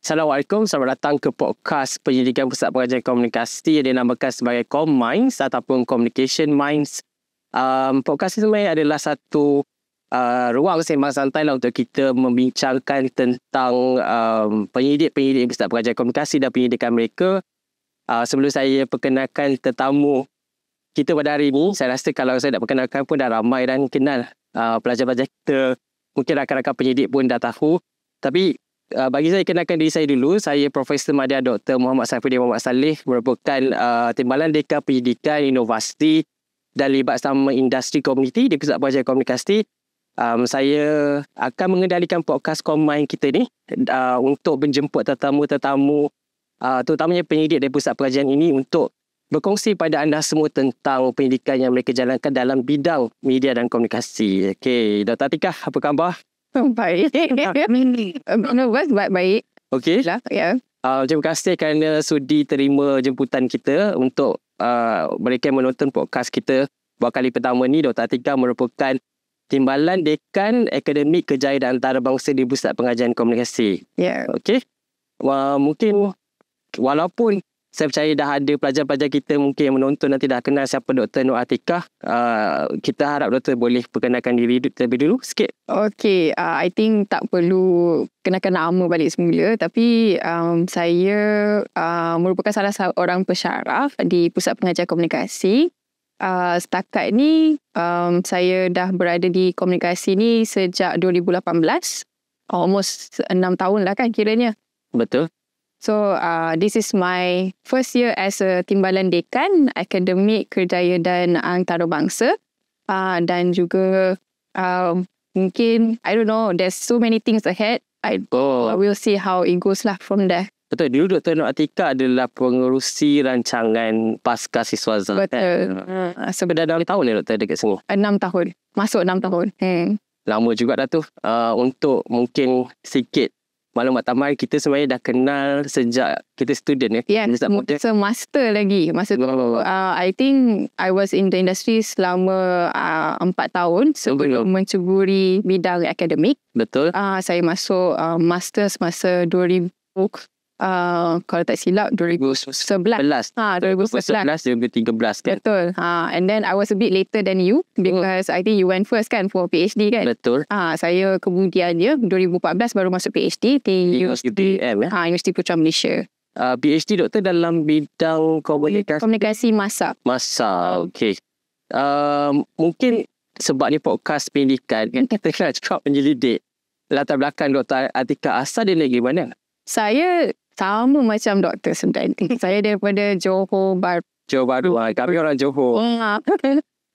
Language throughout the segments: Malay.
Assalamualaikum, selamat datang ke podcast Penyidikan Pusat Pengajian Komunikasi yang dinamakan sebagai ComMinds ataupun Communication Minds. Podcast ini sebenarnya adalah satu ruang sembang santai lah untuk kita membincangkan tentang penyidik-penyidik Pusat Pengajian Komunikasi dan penyidikan mereka. Sebelum saya perkenalkan tetamu kita pada hari ini, saya rasa kalau saya nak perkenalkan pun dah ramai dan kenal pelajar-pelajar kita. Mungkin rakan-rakan penyidik pun dah tahu. Tapi bagi saya kenalkan diri saya dulu. Saya Profesor Madya Dr. Muhammad Saifuddin Muhammad Saleh, merupakan Timbalan Dekan Pendidikan Inovasi dan libat sama industri komuniti di Pusat Pengajian Komunikasi. Saya akan mengendalikan podcast ComMinds kita ni untuk menjemput tetamu-tetamu, terutamanya penyidik dari Pusat Pengajian ini untuk berkongsi pada anda semua tentang pendidikan yang mereka jalankan dalam bidang media dan komunikasi. Okey, Dr. Atikah, apa khabar? Baik. Baik. Okey. Ya. Terima kasih kerana sudi terima jemputan kita untuk mereka yang menonton podcast kita buat kali pertama ni. Dr. Atikah merupakan Timbalan Dekan Akademik Kejayaan Antarabangsa di Pusat Pengajian Komunikasi. Ya. Okey. Mungkin walaupun saya percaya dah ada pelajar-pelajar kita mungkin yang menonton nanti dah kenal siapa Dr. Nur Atikah. Kita harap Doktor boleh perkenalkan diri terlebih dulu sikit. Okay, I think tak perlu kenalkan nama balik semula. Tapi saya merupakan salah seorang pensyaraf di Pusat Pengajian Komunikasi. Setakat ni saya dah berada di komunikasi ni sejak 2018. Almost 6 tahun lah kan kiranya. Betul. So, this is my first year as a Timbalan Dekan Akademik Kejayaan Antarabangsa. Dan juga mungkin, I don't know, there's so many things ahead. I will see how it goes lah from there. Betul, dulu Dr. Nur Atikah adalah pengerusi rancangan Pasca Siswaza. Betul. Dah 6 tahun ni Doktor dekat sini? 6 tahun. Masuk 6 tahun. Lama juga dah tu. Untuk mungkin sikit maklumat tambahan, kita sebenarnya dah kenal sejak kita student ya. So master lagi. Masa tu, I think I was in the industry selama 4 tahun sebelum menceburi bidang akademik. Betul. Saya masuk masters masa 2000, kalau tak silap 2011. 2011. 2013 kan. Betul. And then I was a bit later than you because I think you went first kan for PhD kan. Betul. Saya kemudian 2014 baru masuk PhD di UTM ya. Universiti Putra Malaysia. PhD Doktor dalam bidang komunikasi masa. Okey. Mungkin sebab ni podcast pendidikan kan, kita nak cakap penyelidik latar belakang Dr. Atikah. Asal dia negeri mana? Saya sama macam doktor sebenarnya. Saya daripada Johor Bahru. Johor Bahru. Kami orang Johor.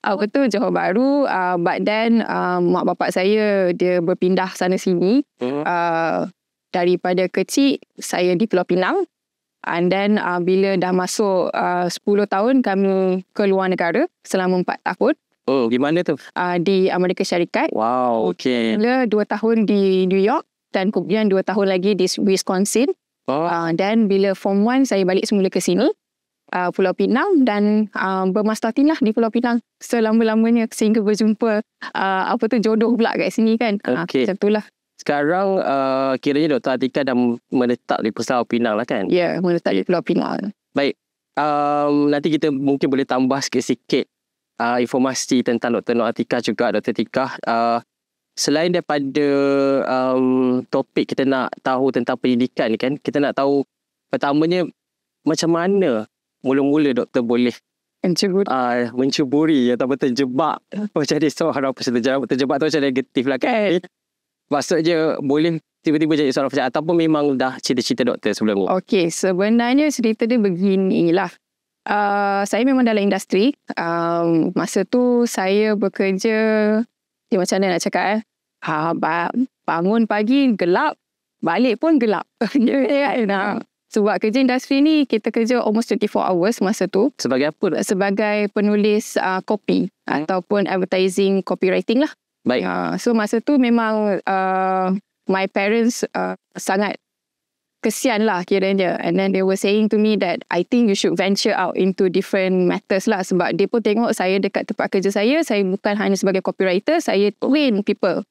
Betul, Johor Bahru. But then mak bapak saya dia berpindah sana sini. Daripada kecil saya di Pulau Pinang. And then bila dah masuk 10 tahun kami ke luar negara selama 4 tahun. Oh, gimana tu? Di Amerika Syarikat. Wow, okey. Mula 2 tahun di New York dan kemudian 2 tahun lagi di Wisconsin. Dan bila Form 1 saya balik semula ke sini, Pulau Pinang, dan bermastatin lah di Pulau Pinang selama-lamanya sehingga berjumpa jodoh pula kat sini kan. Okay. Macam itulah. Sekarang kiranya Dr. Atikah dah menetap di Pulau Pinang lah kan? Ya, menetap di Pulau Pinang. Baik. Nanti kita mungkin boleh tambah sikit-sikit informasi tentang Dr. Nur Atikah juga, Dr. Atikah. Selain daripada topik kita nak tahu tentang pendidikan ni kan, kita nak tahu pertamanya macam mana mula-mula doktor boleh mencuburi ataupun terjebak macam dia seorang peserta. Terjebak tu macam negatif lah kan. Maksudnya boleh tiba-tiba jadi seorang peserta ataupun memang dah cita-cita doktor sebelum ni? Okey, sebenarnya cerita dia beginilah. Saya memang dalam industri. Masa tu saya bekerja, macam mana nak cakap bangun pagi gelap, balik pun gelap. Sebab kerja industri ni kita kerja almost 24 hours masa tu. Sebagai apa? Sebagai penulis copy ataupun advertising copywriting lah. Baik. So masa tu memang my parents sangat kesian lah kiranya. And then they were saying to me that I think you should venture out into different matters lah. Sebab dia pun tengok saya dekat tempat kerja saya bukan hanya sebagai copywriter, saya train people.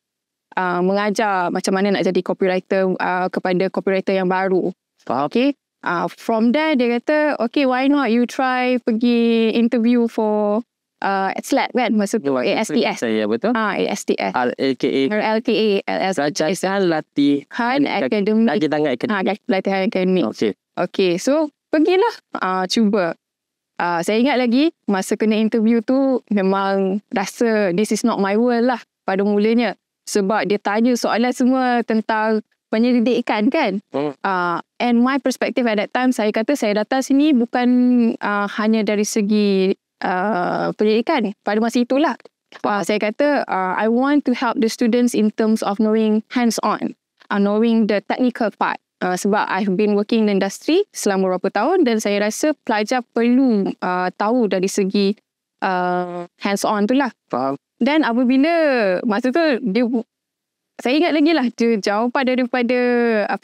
mengajar macam mana nak jadi copywriter kepada copywriter yang baru. Faham? Okay. From there dia kata, okay, why not you try pergi interview for SLAT kan, masa tu ASTS. Ya, betul. ASTS. LKA. Kerajaan Latihan Akademik. Latihan Akademik. Latihan Akademik. Okay, so pergilah cuba. Saya ingat lagi masa kena interview tu memang rasa this is not my world lah pada mulanya. Sebab dia tanya soalan semua tentang penyelidikan kan. And my perspective at that time, saya kata saya datang sini bukan hanya dari segi penyelidikan pada masa itulah. Saya kata I want to help the students in terms of knowing hands-on, knowing the technical part. Sebab I've been working in the industry selama beberapa tahun dan saya rasa pelajar perlu tahu dari segi hands-on tu lah. Faham. Dan apabila masa tu saya ingat lagi lah jawapan daripada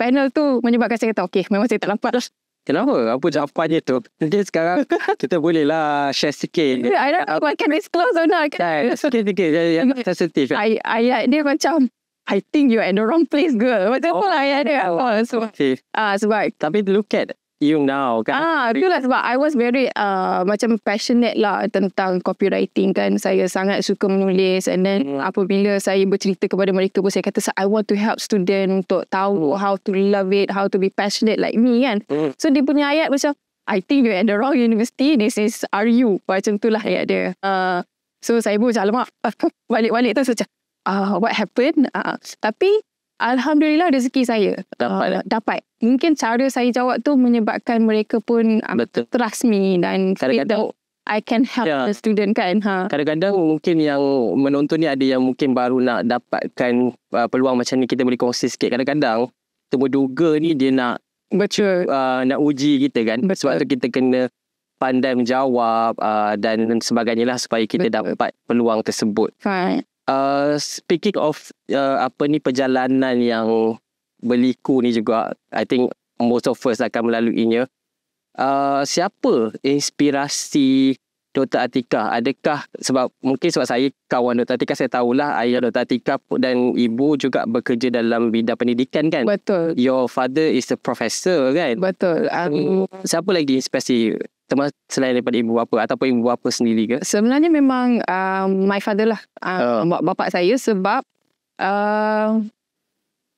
panel tu menyebabkan saya kata okay, memang saya tak dapat lah. Kenapa? Apa jawapannya tu? Nanti sekarang kita boleh lah share sikit. I don't know what can disclose or not. Sikit-sikit yang sensitif. Ayat dia macam, I think you're at the wrong place, girl. Macam apa lah ayat dia. Sebab tapi look at you now kan. Itulah sebab I was very macam passionate lah tentang copywriting kan. Saya sangat suka menulis, and then apabila saya bercerita kepada mereka pun saya kata I want to help student untuk tahu how to love it, how to be passionate like me kan. So dia punya ayat macam, I think you're at the wrong university, this is RU. Macam tu lah ayat dia. So saya pun macam alamak, balik-balik tu macam what happened. Tapi alhamdulillah rezeki saya dapat. Mungkin cara saya jawab tu menyebabkan mereka pun trust me dan kadang-kadang I can help the student kan. Kadang-kadang mungkin yang menonton ni ada yang mungkin baru nak dapatkan peluang macam ni, kita boleh kongsi sikit. Kadang-kadang terduga ni dia nak nak uji kita kan. Sebab tu kita kena pandai menjawab dan sebagainya lah supaya kita dapat peluang tersebut. Speaking of perjalanan yang berliku ni juga, I think most of us akan melaluinya. Siapa inspirasi Dr. Atiqah? Adakah sebab saya kawan Dr. Atiqah, saya tahulah ayah Dr. Atiqah dan ibu juga bekerja dalam bidang pendidikan kan? Betul. Your father is a professor kan? Betul. Siapa lagi inspirasi selain daripada ibu bapa ataupun ibu bapa sendiri ke? Sebenarnya memang my father lah, bapa saya, sebab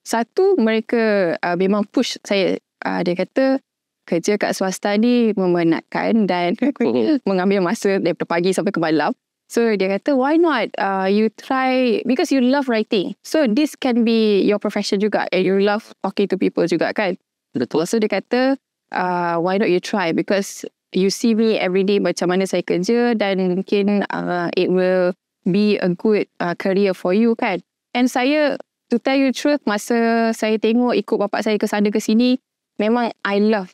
satu, mereka memang push saya. Dia kata kerja kat swasta ni memenatkan dan mengambil masa daripada pagi sampai ke malam. So dia kata why not you try, because you love writing, so this can be your profession juga, and you love talking to people juga kan. Betul. So dia kata why not you try, because you see me every day macam mana saya kerja, dan mungkin it will be a good career for you kan. And saya, to tell you the truth, masa saya tengok ikut bapak saya ke sana ke sini, memang I love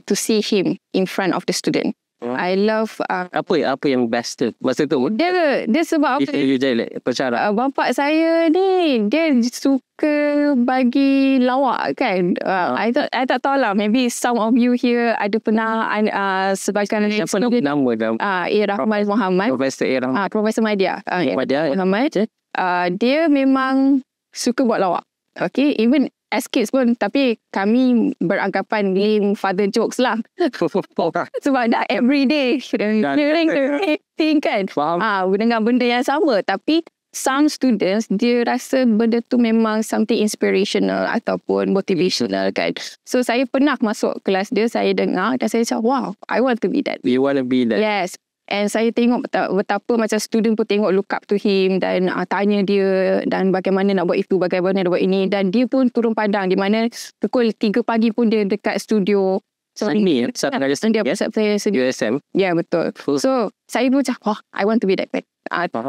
to see him in front of the student. I love apa yang best tu masa tu? Dia sebab apa? You jadi pensyarah. Bapak saya ni dia suka bagi lawak kan. I tak tahu lah, maybe some of you here ada pernah sebagian siapa nama dia? Rahman Muhammad. Profesor Rahman. Profesor Madya. Muhammad. Okay. Dia memang suka buat lawak. Okay, even as kids pun, tapi kami beranggapan game father jokes lah. Sebab dah everyday thing kan. Dengan benda yang sama. Tapi some students, dia rasa benda tu memang something inspirational ataupun motivational kan. So saya pernah masuk kelas dia, saya dengar dan saya cakap, wow, I want to be that. You want to be that? Yes. And saya tengok betapa macam student pun tengok look up to him dan tanya dia dan bagaimana nak buat itu, bagaimana nak buat ini. Dan dia pun turun padang di mana pukul 3 pagi pun dia dekat studio. So, seni, dia pusat saya seni. USM. Ya, betul. So, saya pun macam, oh, I want to be that man.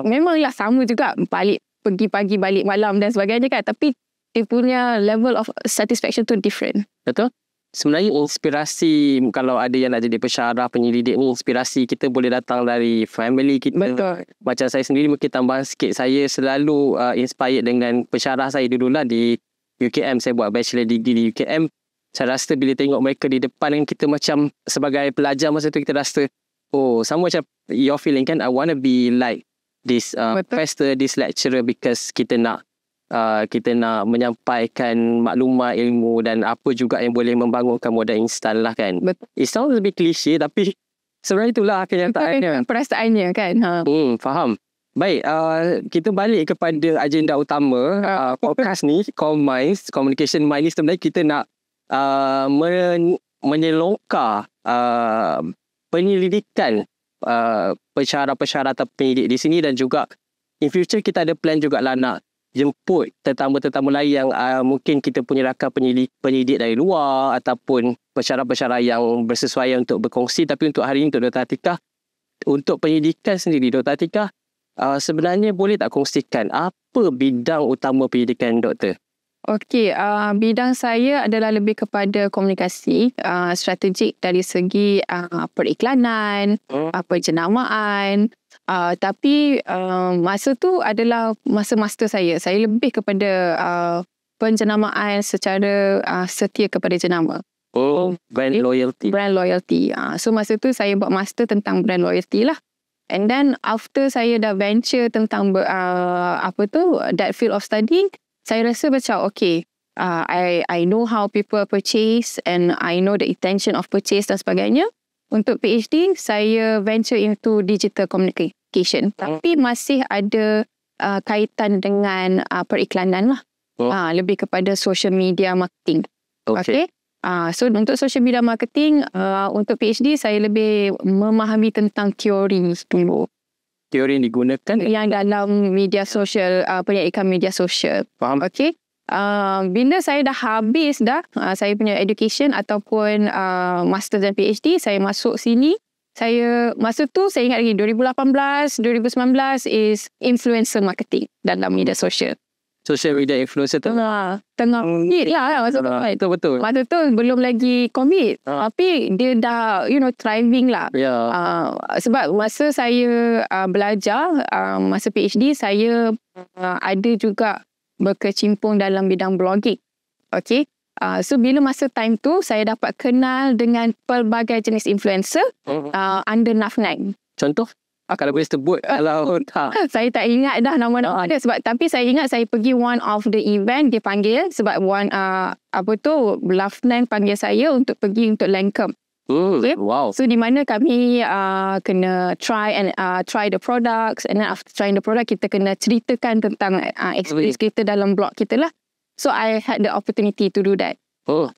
Memanglah sama juga, balik pergi pagi, balik malam dan sebagainya kan. Tapi dia punya level of satisfaction tu different. Betul. Sebenarnya inspirasi, kalau ada yang nak jadi pensyarah, penyelidik ni, inspirasi kita boleh datang dari family kita. Betul. Macam saya sendiri, mungkin tambahan sikit, saya selalu inspired dengan pensyarah saya dululah di UKM. Saya buat bachelor degree di UKM. Saya rasa bila tengok mereka di depan kan, kita macam sebagai pelajar masa tu kita rasa, oh, sama macam your feeling kan, I want to be like this professor, this lecturer, because kita nak kita nak menyampaikan maklumat, ilmu dan apa juga yang boleh membangunkan modal instan lah kan. Betul. It sounds a bit cliche tapi sebenarnya itulah kenyataannya. Perasaannya kan. Faham. Baik, kita balik kepada agenda utama podcast ni, Comminds, Communication Mind ni. Sebenarnya kita nak menyelongkar penyelidikan pensyarah-pensyarah atau penyidik di sini, dan juga in future kita ada plan jugalah nak jemput tetamu-tetamu lain yang mungkin kita punya rakan penyidik dari luar ataupun pensyarah-pensyarah yang bersesuaian untuk berkongsi. Tapi untuk hari ini, untuk Dr. Atikah, untuk penyidikan sendiri, Dr. Atikah sebenarnya boleh tak kongsikan apa bidang utama penyidikan doktor? Okey, bidang saya adalah lebih kepada komunikasi strategik dari segi periklanan, penjenamaan. Tapi masa tu adalah masa master saya. Saya lebih kepada penjenamaan secara setia kepada jenama. Brand loyalty. Brand loyalty. So masa tu saya buat master tentang brand loyalty lah. And then after saya dah venture tentang that field of study, saya rasa macam okay, I know how people purchase and I know the intention of purchase dan sebagainya. Untuk PhD, saya venture into digital communication. Tapi masih ada kaitan dengan periklanan lah. Lebih kepada social media marketing. Okay. So untuk social media marketing, untuk PhD, saya lebih memahami tentang teori dulu. Teori yang digunakan? Yang dalam media sosial, penyelidikan media sosial. Faham. Okay. Bila saya dah habis saya punya education ataupun master dan PhD, saya masuk sini. Masa tu saya ingat lagi 2018, 2019 is influencer marketing dalam media sosial. Social media influencer tu? Tengah COVID lah masa tu. Betul. Masa tu belum lagi COVID. Tapi dia dah thriving lah. Sebab masa saya belajar, masa PhD, saya ada juga berkecimpung dalam bidang blogging. Okay. So bila masa time tu, saya dapat kenal dengan pelbagai jenis influencer under NAF9. Contoh? Kalau boleh sebut. Kalau tak. Saya tak ingat dah nama-nama dia. Tapi saya ingat saya pergi one of the event, dia panggil. Sebab NAF9 panggil saya untuk pergi untuk Lancome. Okay? Wow. So di mana kami kena try the products, and then after trying the product, kita kena ceritakan tentang experience kita dalam blog kita lah. So I had the opportunity to do that.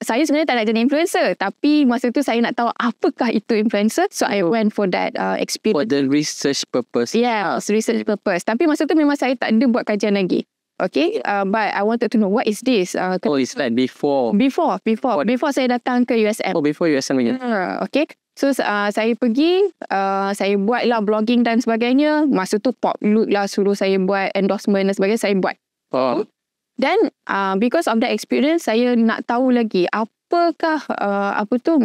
Saya sebenarnya tak nak jadi influencer, tapi masa tu saya nak tahu apakah itu influencer. So I went for that experience. For the research purpose. Yeah, research purpose. Tapi masa tu memang saya tak ada buat kajian lagi. Okay, but I wanted to know what is this. It's like before saya datang ke USM. Before USM again. Okay. So saya pergi, saya buat lah blogging dan sebagainya. Masa tu Poploot lah suruh saya buat endorsement dan sebagainya, saya buat. Then because of that experience, saya nak tahu lagi apakah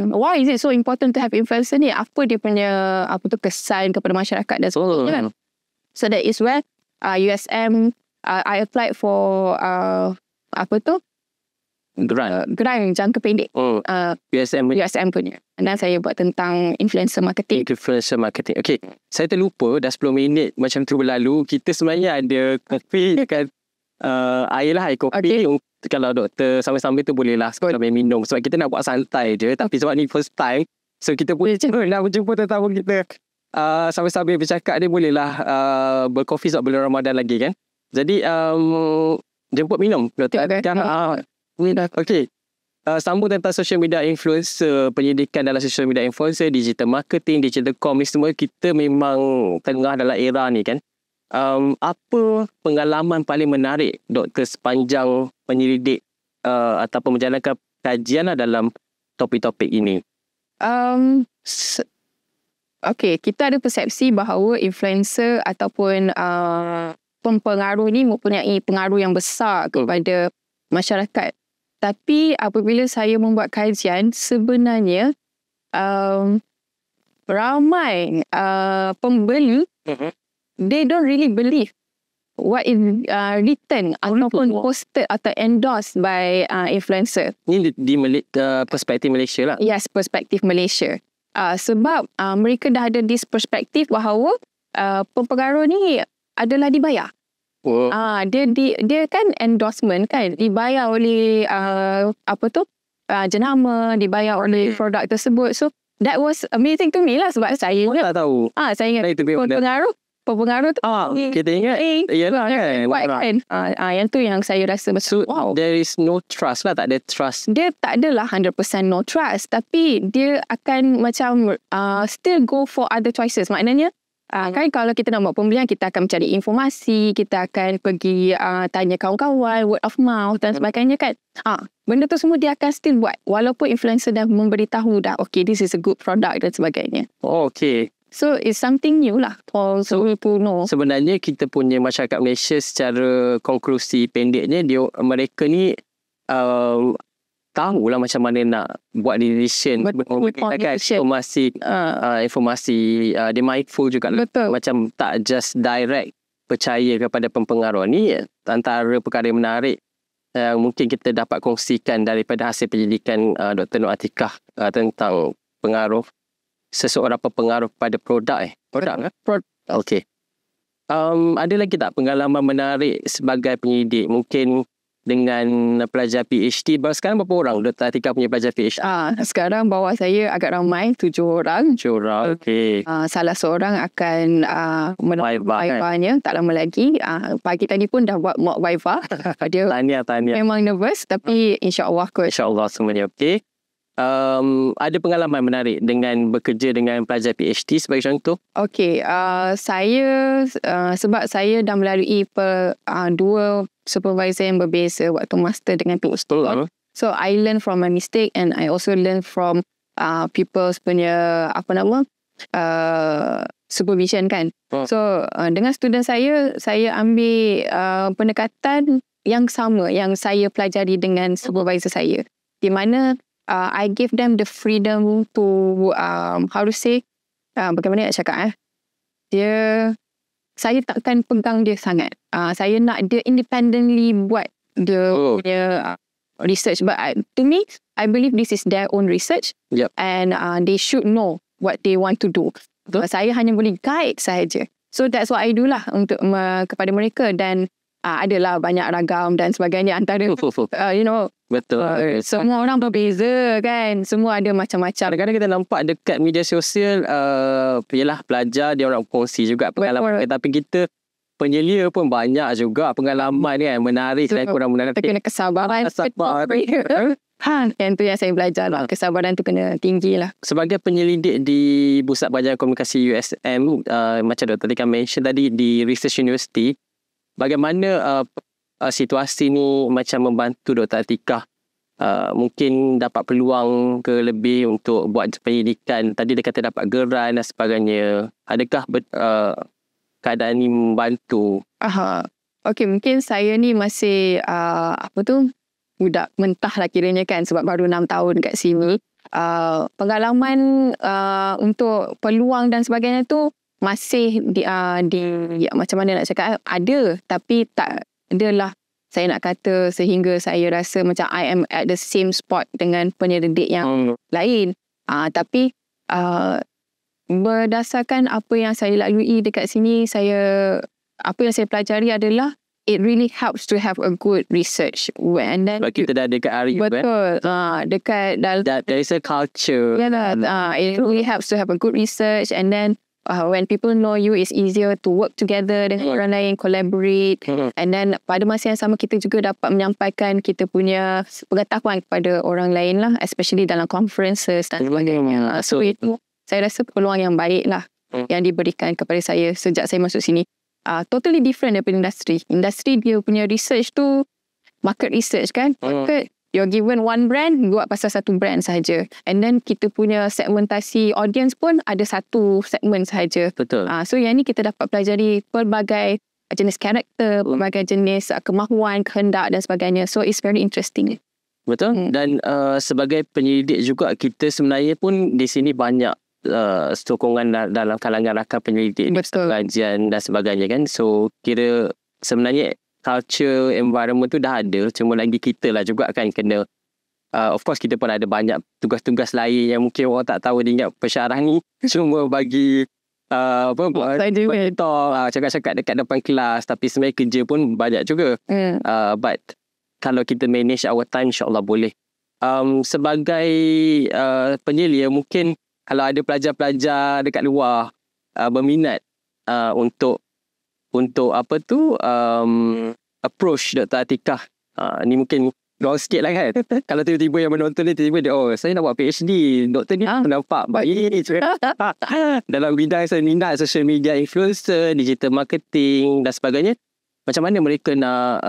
why is it so important to have influencer ni? Apa dia punya kesan kepada masyarakat dan sebagainya kan? So that is where USM, I applied for grant jangka pendek. USM punya. Dan saya buat tentang influencer marketing. Okay. Saya terlupa dah 10 minit macam tu berlalu. Kita sebenarnya ada kopi kan. Air kopi. Okay. Kalau doktor sambil-sambil tu bolehlah sambil minum. Sebab kita nak buat santai je. Tapi sebab ni first time, so kita pun nak berjumpa tetamu kita. Sambil-sambil bercakap dia bolehlah berkopi sebab bulan Ramadan lagi kan. Jadi jemput minum. Okay. Sambung tentang social media influencer, penyidikan dalam social media influencer, digital marketing, digital com ni semua kita memang tengah dalam era ni kan. Apa pengalaman paling menarik doktor sepanjang penyelidik ataupun menjalankan kajian dalam topik-topik ini? Okay, kita ada persepsi bahawa influencer ataupun pempengaruh ni mempunyai pengaruh yang besar kepada masyarakat. Tapi apabila saya membuat kajian, sebenarnya ramai pembeli they don't really believe what is written ataupun posted atau endorsed by influencer. Ini di perspektif Malaysia lah. Yes, perspektif Malaysia. Sebab mereka dah ada this perspektif bahawa pempengaruh ni adalah dibayar. Oh. Dia kan endorsement kan, dibayar oleh jenama, dibayar oleh produk tersebut. So that was amazing to me lah, sebab saya tak tahu. saya ingat pengaruh tu. Kita ingat yalah kan. Kuat kan. Yang tu yang saya rasa macam wow. There is no trust lah, tak ada trust. Dia tak adalah 100% no trust, tapi dia akan macam still go for other choices. Maknanya kan kalau kita nak buat pembelian, kita akan mencari informasi, kita akan pergi tanya kawan-kawan, word of mouth dan sebagainya kan. Benda tu semua dia akan still buat walaupun influencer dah memberitahu dah, okay, this is a good product dan sebagainya. Okay. So it's something new lah for people to know. Sebenarnya kita punya masyarakat Malaysia secara konklusi pendeknya, mereka ni tahulah macam mana nak buat decision. Informasi dia mindful juga. Betul. Macam tak just direct percaya kepada pempengaruh. Ni antara perkara yang menarik mungkin kita dapat kongsikan daripada hasil penyelidikan Dr. Nur Atiqah tentang pengaruh seseorang berpengaruh pada produk kan? Okey. Ada lagi tak pengalaman menarik sebagai penyelidik? Mungkin dengan pelajar PhD. Sekarang berapa orang Dr. Atiqah punya pelajar PhD? Sekarang bawah saya agak ramai, 7 orang. 7 orang, okey. Salah seorang akan Viva-nya tak lama lagi. Pagi tadi pun dah buat mock Viva. Dia Tahniah. memang nervous, tapi insyaAllah kot. InsyaAllah semuanya okey. Ada pengalaman menarik dengan bekerja dengan pelajar PhD sebagai contoh? Okey, saya sebab saya dah melalui 2 supervisor yang berbeza waktu master dengan PhD. So I learn from my mistake and I also learn from people's punya supervision kan. So dengan student saya ambil pendekatan yang sama yang saya pelajari dengan supervisor saya, di mana I give them the freedom to bagaimana nak cakap saya takkan pegang dia sangat. Saya nak dia independently buat dia punya research, but to me I believe this is their own research. Yep. And they should know what they want to do. Saya hanya boleh guide sahaja. So that's what I do lah untuk kepada mereka. Dan adalah banyak ragam dan sebagainya antara Betul. Semua orang berbeza kan. Semua ada macam-macam. Kadang-kadang kita nampak dekat media sosial, yalah pelajar dia orang kongsi juga pengalaman. Tapi kita penyelia pun banyak juga pengalaman kan, menarik dan kurang menarik. Kita kena kesabaran. Yang tu yang saya belajar lah. Kesabaran tu kena tinggi lah. Sebagai penyelidik di Pusat Pengajaran Komunikasi USM, macam Dr. Atiqah mention tadi di Research University, bagaimana situasi ni macam membantu Dr. Atiqah mungkin dapat peluang ke lebih untuk buat penyelidikan? Tadi dia kata dapat geran dan sebagainya. Adakah keadaan ni membantu? Okey, mungkin saya ni masih budak mentah lah kiranya kan, sebab baru 6 tahun kat sini. Pengalaman untuk peluang dan sebagainya tu masih macam mana nak cakap, ada, tapi tak adalah saya nak kata sehingga saya rasa macam I am at the same spot dengan penyelidik yang lain. Tapi berdasarkan apa yang saya lalui dekat sini, apa yang saya pelajari adalah it really helps to have a good research. And then sebab kita dah dekat hari betul. Dekat dalam there is a culture. It really helps to have a good research, and then when people know you, it's easier to work together dengan orang lain, collaborate. And then pada masa yang sama kita juga dapat menyampaikan kita punya pengetahuan kepada orang lain lah, especially dalam conferences dan sebagainya. So itu saya rasa peluang yang baik lah yang diberikan kepada saya sejak saya masuk sini. Totally different daripada industri. Industri dia punya research tu market research kan. Market, you're given one brand, buat pasal satu brand sahaja. And then kita punya segmentasi audience pun ada satu segmen sahaja. Betul. So yang ni kita dapat pelajari pelbagai jenis karakter, pelbagai jenis kemahuan, kehendak dan sebagainya. So it's very interesting. Betul. Dan sebagai penyelidik juga, kita sebenarnya pun di sini banyak sokongan dalam kalangan rakan penyelidik, kajian dan sebagainya kan. So kira sebenarnya culture environment tu dah ada, cuma lagi kita lah juga kan kena of course kita pun ada banyak tugas-tugas lain yang mungkin orang tak tahu. Dia ingat pensyarah ni cuma bagi Saya juga. Cakap-cakap dekat depan kelas, tapi sebenarnya kerja pun banyak juga. But kalau kita manage our time, insyaAllah boleh. Sebagai penyelia, mungkin kalau ada pelajar-pelajar dekat luar berminat untuk approach Dr. Atikah, ni mungkin long sikit lah kan. Kalau tiba-tiba yang menonton ni tiba-tiba dia, saya nak buat PhD, doktor ni nampak baik dalam bidang saya minat, social media influencer, digital marketing dan sebagainya. Macam mana mereka nak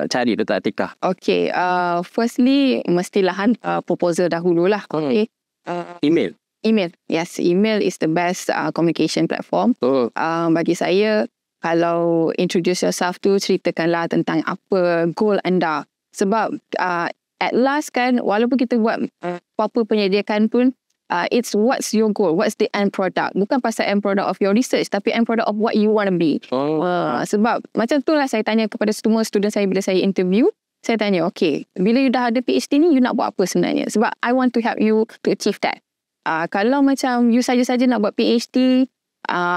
cari Dr. Atikah? Okay, firstly mestilah hantar proposal dahululah. Okay. Email. Yes, email is the best communication platform. Bagi saya, kalau introduce yourself tu, ceritakanlah tentang apa goal anda. Sebab at last kan, walaupun kita buat apa-apa penyediaan pun, it's what's your goal, what's the end product. Bukan pasal end product of your research, tapi end product of what you want to be. Sebab macam tu lah saya tanya kepada semua student saya bila saya interview. Saya tanya, okay, bila you dah ada PhD ni, you nak buat apa sebenarnya? Sebab I want to help you to achieve that. Kalau macam you saja-saja nak buat PhD,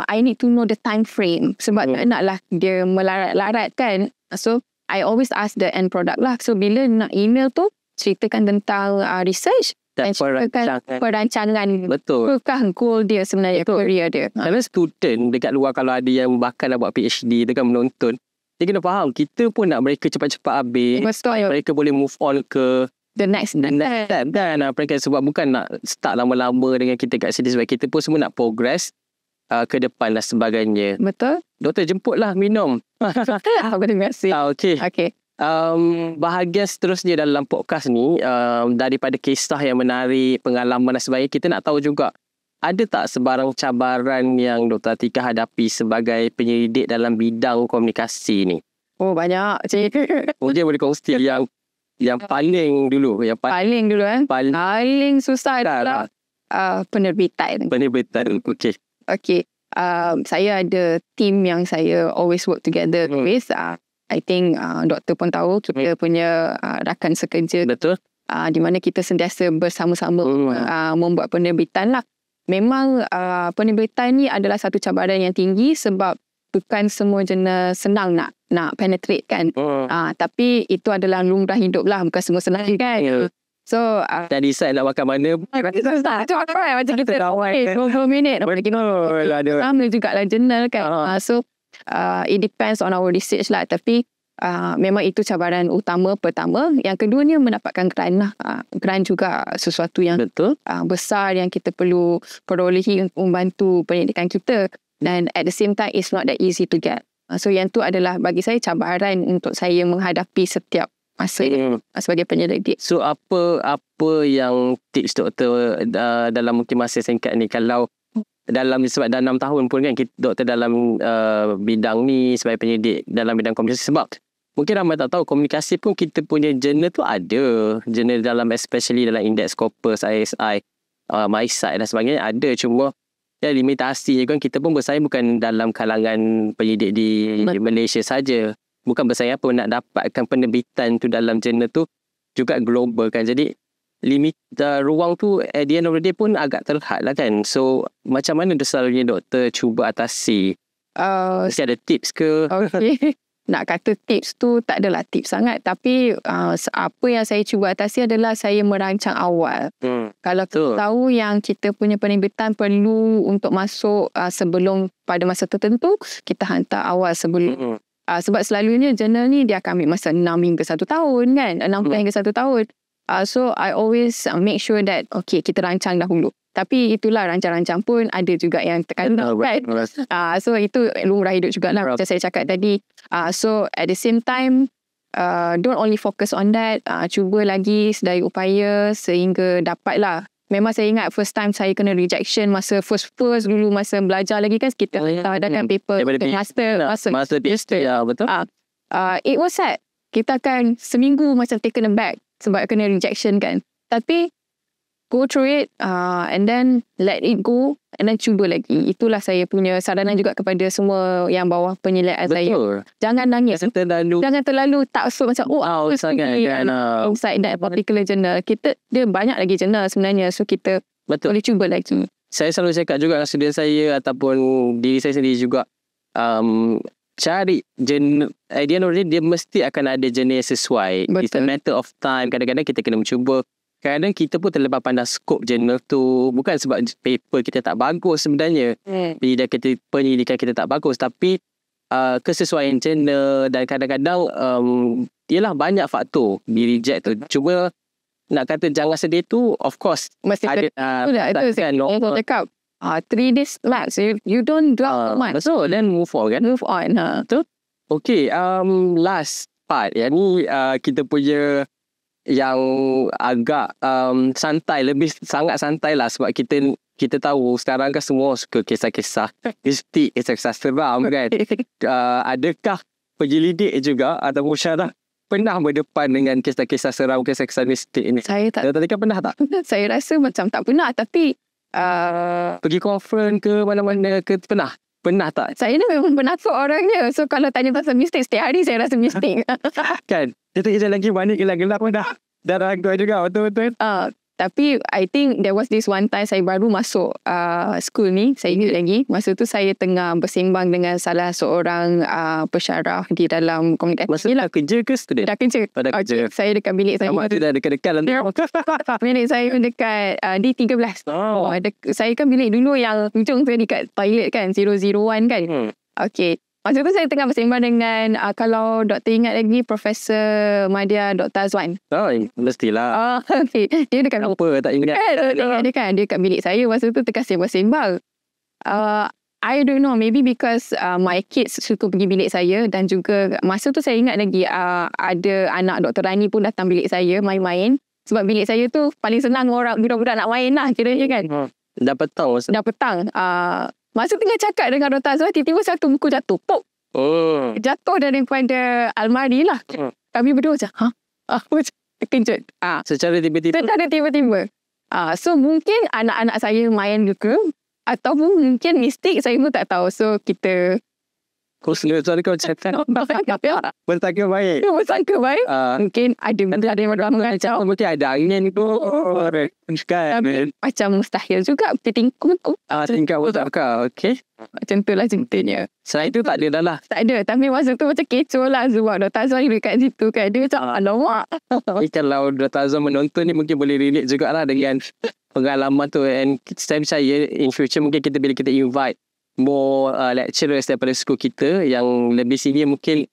I need to know the time frame. Sebab naklah dia melarat-larat kan. So, I always ask the end product lah. So, bila nak email tu, ceritakan tentang research dan ceritakan perancangan. Betul. Apakah goal dia sebenarnya, career dia. Kerana student dekat luar, kalau ada yang bakal nak buat PhD, dia kan menonton, dia kena faham, kita pun nak mereka cepat-cepat habis. Betul. Mereka boleh move on ke the next step kan. Mereka sebab bukan nak start lama-lama dengan kita kat sini, sebab kita pun semua nak progress ke depan dan sebagainya. Betul. Doktor, jemputlah minum. Terima kasih. Okay. Bahagian seterusnya dalam podcast ni, daripada kisah yang menarik, pengalaman dan sebagainya, kita nak tahu juga, ada tak sebarang cabaran yang Dr. Atikah hadapi sebagai penyelidik dalam bidang komunikasi ni? Oh, banyak. Mungkin boleh kongsi yang paling dulu. Paling susah adalah penerbitan. Okay. Saya ada team yang saya always work together with. I think doktor pun tahu kita punya rakan sekerja. Betul. Di mana kita sentiasa bersama-sama membuat penerbitan lah. Memang penerbitan ni adalah satu cabaran yang tinggi sebab bukan semua jurnal senang nak penetrate kan. Tapi itu adalah lumrah hidup lah. Bukan semua senang kan. So, dah decide nak makan mana. Macam kita 20 minit. Sama juga lah jurnal kan. So, it depends on our research lah. Tapi, memang itu cabaran utama pertama. Yang keduanya mendapatkan grant lah. Grant juga sesuatu yang besar yang kita perlu perolehi untuk membantu pendidikan kita. Dan at the same time, it's not that easy to get. So, yang tu adalah bagi saya cabaran untuk saya menghadapi setiap masa sebagai penyelidik. So, apa yang tips doktor dalam mungkin masa singkat ni, kalau sebab dah 6 tahun pun kan doktor dalam bidang ni sebagai penyelidik dalam bidang komunikasi, sebab mungkin ramai tak tahu komunikasi pun kita punya jurnal tu ada. Jurnal dalam, especially dalam Index Scopus, ISI, MySite dan sebagainya ada. Cuma limitasi kan, kita pun bersaing bukan dalam kalangan penyidik di Malaysia saja. Bukan bersaing apa, nak dapatkan penerbitan tu dalam jurnal tu juga global kan. Jadi ruang tu at the end of the day pun agak terhad lah kan. So macam mana selalunya doktor cuba atasi? Mesti ada tips ke? Okay. Nak kata tips tu tak adalah tips sangat. Tapi apa yang saya cuba atasi adalah saya merancang awal. Kalau kita tahu yang kita punya penerbitan perlu untuk masuk sebelum pada masa tertentu, kita hantar awal sebelum. Sebab selalunya jurnal ni dia akan ambil masa 6 hingga 1 tahun kan. 6 hingga 1 tahun. So I always make sure that okay, kita rancang dahulu. Tapi itulah, rancang-rancang pun ada juga yang terkadang kan. So itu lumrah hidup jugalah macam saya cakap tadi. So at the same time, don't only focus on that. Cuba lagi sedaya upaya sehingga dapatlah. Memang saya ingat first time saya kena rejection masa first dulu, masa belajar lagi kan, kita adakan paper masa PhD. Ya, betul. It was sad. Kita akan seminggu macam taken aback sebab kena rejection kan. Tapi go through it and then let it go and then cuba lagi. Itulah saya punya saranan juga kepada semua yang bawah penilaian saya. Jangan nangis. Jangan terlalu taksub macam sangat kan. Inside that particular journal. Dia banyak lagi journal sebenarnya. So kita boleh cuba lagi. saya selalu cakap juga dengan student saya ataupun diri saya sendiri juga, cari at the end of the day, dia mesti akan ada jenis yang sesuai. Betul. It's a matter of time. Kadang-kadang kita kena mencuba. Kadang-kadang kita pun terlepas pandang skop jurnal tu. Bukan sebab paper kita tak bagus sebenarnya. Pendidikan kita tak bagus. Tapi kesesuaian jurnal dan kadang-kadang ialah banyak faktor di reject tu. Cuma nak kata jangan sedih tu, of course Mesti ada itu saya cakap 3 days max, you don't drop too much. Betul, then move on kan. Move on. Betul. Okay, last part yang ni kita punya yang agak santai, lebih sangat santai lah, sebab kita tahu sekarang kan semua suka kisah-kisah mistik, kisah-kisah seram kan. Adakah penyelidik juga atau musyawarah pernah berdepan dengan kisah-kisah seram, kisah-kisah mistik ini? Saya tak. Tadi kan pernah tak? Saya rasa macam tak pernah, tapi pergi conference ke mana-mana ke, pernah? Pernah tak? saya ni memang penakut orangnya. So kalau tanya pasal mistik, setiap hari saya rasa mistik. Kan? Dia tak kira lagi mana gelap-gelap pun dah ragu juga. Betul-betul. Tapi I think there was this one time saya baru masuk school ni. Saya ingat lagi. Masa tu saya tengah bersembang dengan salah seorang pensyarah di dalam komunitas. Masa dah kerja ke student? Dah kerja. Dah kerja. Saya dekat bilik saya. Amat tu dah dekat-dekat lah. Bilik saya dekat D13. Saya kan bilik dulu yang ujung tu dekat toilet kan, 001 kan. Okay. Masa tu saya tengah bersembang dengan kalau doktor ingat lagi, Profesor Madya Dr. Azwan. Mestilah. Okay. Dia dekat bilik. Apa tak ingat? Dia kat bilik saya. Masa tu terkasih bersembang. I don't know, maybe because my kids suka pergi bilik saya, dan juga masa tu saya ingat lagi ada anak Dr. Rani pun datang bilik saya main-main. Sebab bilik saya tu paling senang orang budak-budak nak main lah kiranya kan. Dah petang masa? Dah petang. Masa tengah cakap dengan Dr. Azwan, tiba-tiba satu buku jatuh. Pop! Jatuh daripada almari lah. Kami berdua macam, macam terkejut. Secara tiba-tiba? Secara tiba-tiba. So mungkin anak-anak saya main juga, ataupun mungkin mistik, saya pun tak tahu. So kita Kau suara kau cakap bersangka baik. Bersangka baik. Mungkin ada yang mengajar. Mungkin ada angin tu. Kan? Macam mustahil juga. Tingkung tu. Tingkap otak kau. Okay. Macam tu lah ceritanya. Selain tu tak ada dah lah. Tak ada. Tapi masa tu macam kecoh lah. Sebab Dr. Azwan dekat situ kan. Dia macam alamak. Kalau Dr. Azwan menonton ni, mungkin boleh relate jugalah dengan pengalaman tu. And saya percaya in future mungkin bila kita invite more lecturers daripada school kita yang lebih senior, mungkin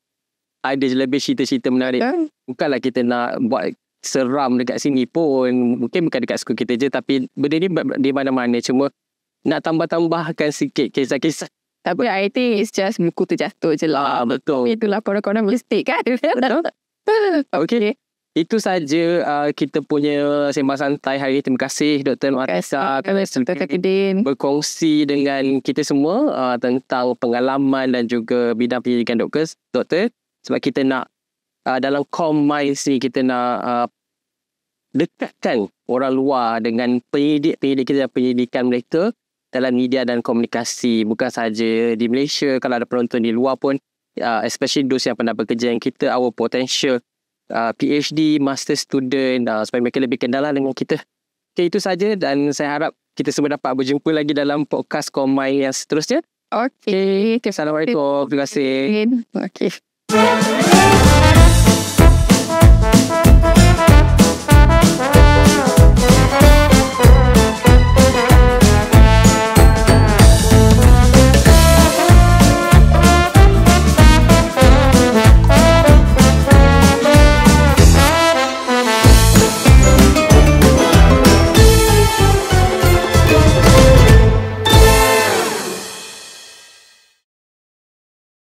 ada lebih cerita-cerita menarik. Bukanlah kita nak buat seram dekat sini pun. Mungkin bukan dekat school kita je, tapi benda ni di mana-mana. Cuma nak tambah-tambahkan sikit kisah-kisah. Tapi I think it's just buku terjatuh je lah. Betul. Itulah korang-korang mistik kan. Okay. Itu saja kita punya sembang santai hari ini. Terima kasih Dr. Nuatisa berkongsi dengan kita semua tentang pengalaman dan juga bidang pendidikan doktor. Sebab kita nak dalam Comminds ni, kita nak dekatkan orang luar dengan pendidik kita dan pendidikan mereka dalam media dan komunikasi. Bukan saja di Malaysia, kalau ada penonton di luar pun, especially those yang pernah bekerja dengan kita, our potential PhD, master student, supaya mereka lebih kenal dengan kita. Okay, itu saja, dan saya harap kita semua dapat berjumpa lagi dalam podcast Combine yang seterusnya. Okay. Assalamualaikum. Terima kasih. Okay.